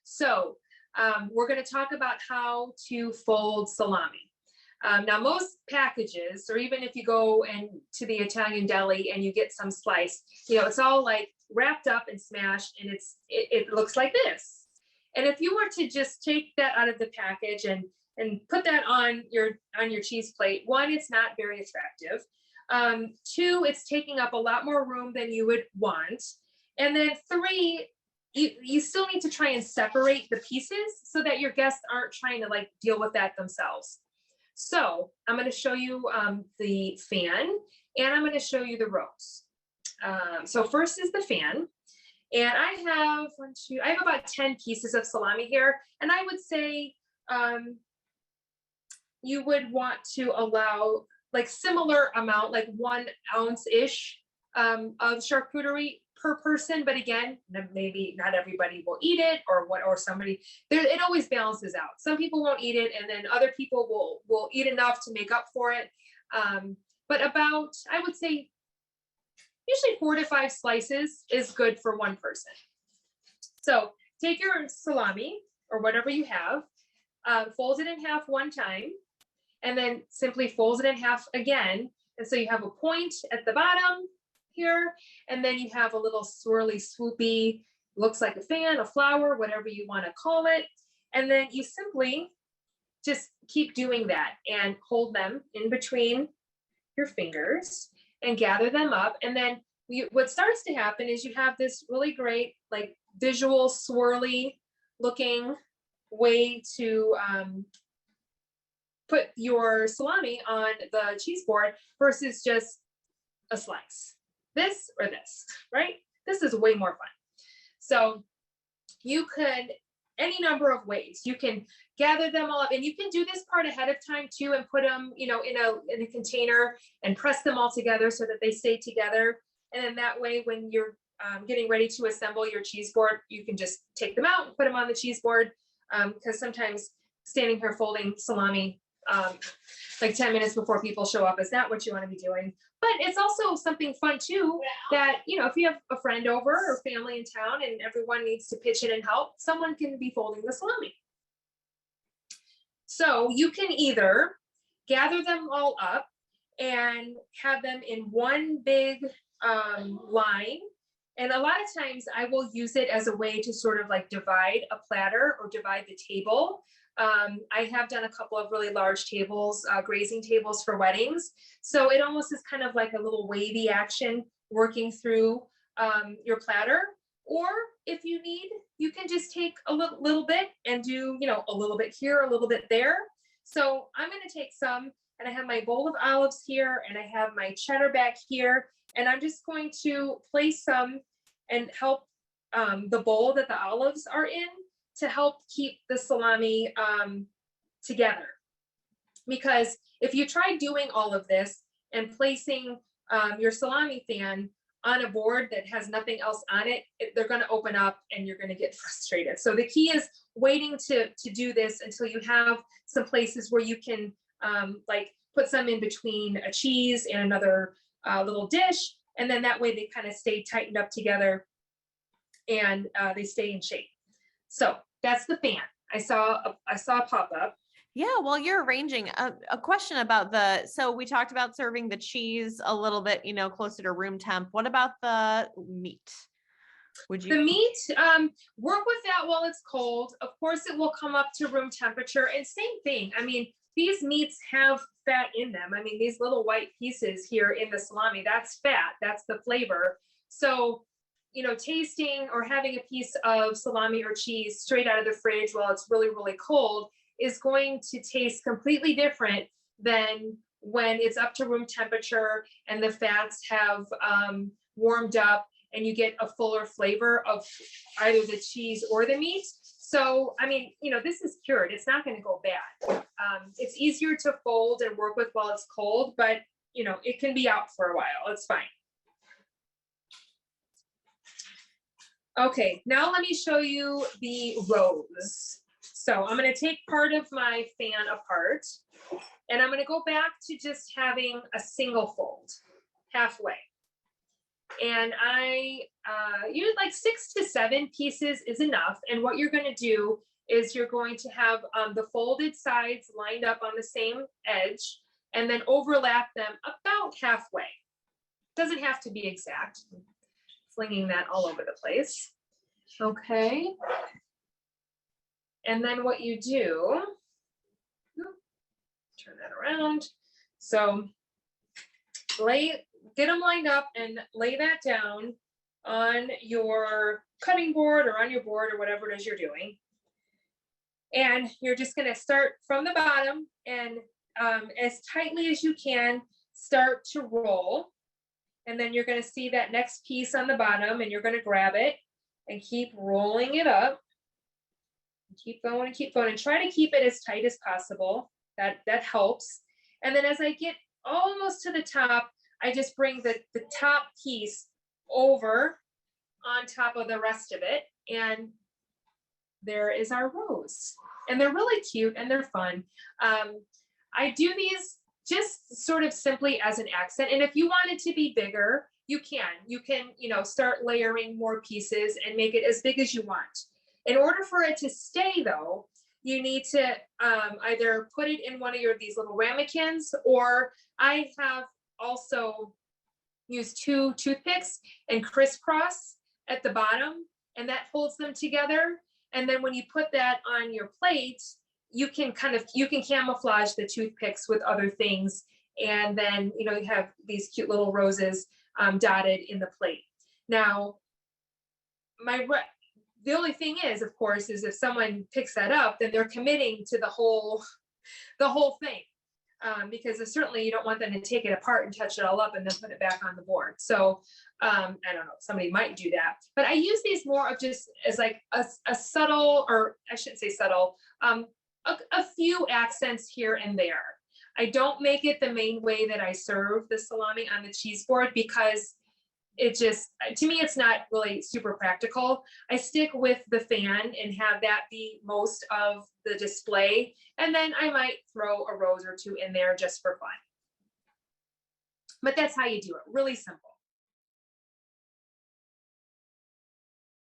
So we're going to talk about how to fold salami. Now, most packages, or even if you go to the Italian deli and you get some slice, it's all like wrapped up and smashed, and it looks like this. And if you were to just take that out of the package and put that on your cheese plate, one, it's not very attractive. Two, it's taking up a lot more room than you would want. And then three, you still need to try and separate the pieces so that your guests aren't trying to like deal with that themselves. So I'm going to show you the fan, and I'm going to show you the rows. So first is the fan, and I have about 10 pieces of salami here, and I would say you would want to allow like similar amount, like 1 ounce-ish of charcuterie per person. But again, maybe not everybody will eat it, or somebody, it always balances out. Some people won't eat it, and then other people will eat enough to make up for it. But about, I would say, usually 4 to 5 slices is good for one person. So take your salami or whatever you have, fold it in half one time, and then simply fold it in half again. And so you have a point at the bottom here, and then you have a little swirly, swoopy, looks like a fan, a flower, whatever you want to call it. And then you simply just keep doing that and hold them in between your fingers and gather them up. And then what starts to happen is you have this really great, like, visual, swirly looking way to put your salami on the cheese board versus just a slice. This or this, right? This is way more fun. So you could, any number of ways, you can gather them all up, and you can do this part ahead of time too, and put them, in a container and press them all together so that they stay together. And then that way, when you're getting ready to assemble your cheese board, you can just take them out and put them on the cheese board. Because sometimes standing here folding salami like 10 minutes before people show up is not what you want to be doing. But it's also something fun too, that, if you have a friend over or family in town and everyone needs to pitch in and help, someone can be folding the salami. So you can either gather them all up and have them in one big line. And a lot of times I will use it as a way to sort of like divide a platter or divide the table. I have done a couple of really large tables, grazing tables for weddings. So it almost is kind of like a little wavy action working through your platter. Or if you need, you can just take a little bit and do, a little bit here, a little bit there. So I'm going to take some, and I have my bowl of olives here, and I have my cheddar back here, and I'm just going to place some and help the bowl that the olives are in to help keep the salami together. Because if you try doing all of this and placing your salami fan on a board that has nothing else on it, they're going to open up and you're going to get frustrated. So the key is waiting to do this until you have some places where you can like put some in between a cheese and another little dish. And then that way they kind of stay tightened up together and they stay in shape. So that's the fan. I saw a pop-up. Yeah, well, you're arranging a question about so we talked about serving the cheese a little bit, closer to room temp. What about the meat? The meat, work with that while it's cold. Of course, it will come up to room temperature, and same thing. I mean, these meats have fat in them. I mean, these little white pieces here in the salami, that's fat, that's the flavor. So, tasting or having a piece of salami or cheese straight out of the fridge while it's really, really cold is going to taste completely different than when it's up to room temperature and the fats have warmed up and you get a fuller flavor of either the cheese or the meat. So, I mean, this is cured. It's not going to go bad. It's easier to fold and work with while it's cold, but, it can be out for a while. It's fine. Okay, now let me show you the rows. So I'm going to take part of my fan apart, and I'm going to go back to just having a single fold halfway. And I use like 6 to 7 pieces is enough. And what you're going to do is you're going to have the folded sides lined up on the same edge and then overlap them about halfway. Doesn't have to be exact. I'm flinging that all over the place. Okay. And then what you do, turn that around. So get them lined up and lay that down on your cutting board or on your board or whatever it is you're doing. And you're just going to start from the bottom and as tightly as you can start to roll. And then you're going to see that next piece on the bottom and you're going to grab it and keep rolling it up. Keep going and keep going and try to keep it as tight as possible. That helps. And then as I get almost to the top, I just bring the top piece over on top of the rest of it. And there is our rose. And they're really cute and they're fun. I do these just sort of simply as an accent. And if you want it to be bigger, you can, you know, start layering more pieces and make it as big as you want. In order for it to stay though, you need to either put it in one of these little ramekins, or I have also used 2 toothpicks and crisscross at the bottom, and that holds them together. And then when you put that on your plate, you can camouflage the toothpicks with other things. And then, you know, you have these cute little roses dotted in the plate. Now, the only thing is, of course, is if someone picks that up, then they're committing to the whole thing. Because certainly you don't want them to take it apart and touch it all up and then put it back on the board. So I don't know, somebody might do that. But I use these more of just as like a subtle, or I shouldn't say subtle, a few accents here and there. I don't make it the main way that I serve the salami on the cheese board because it just, to me, it's not really super practical. I stick with the fan and have that be most of the display. And then I might throw a rose or 2 in there just for fun. But that's how you do it, really simple.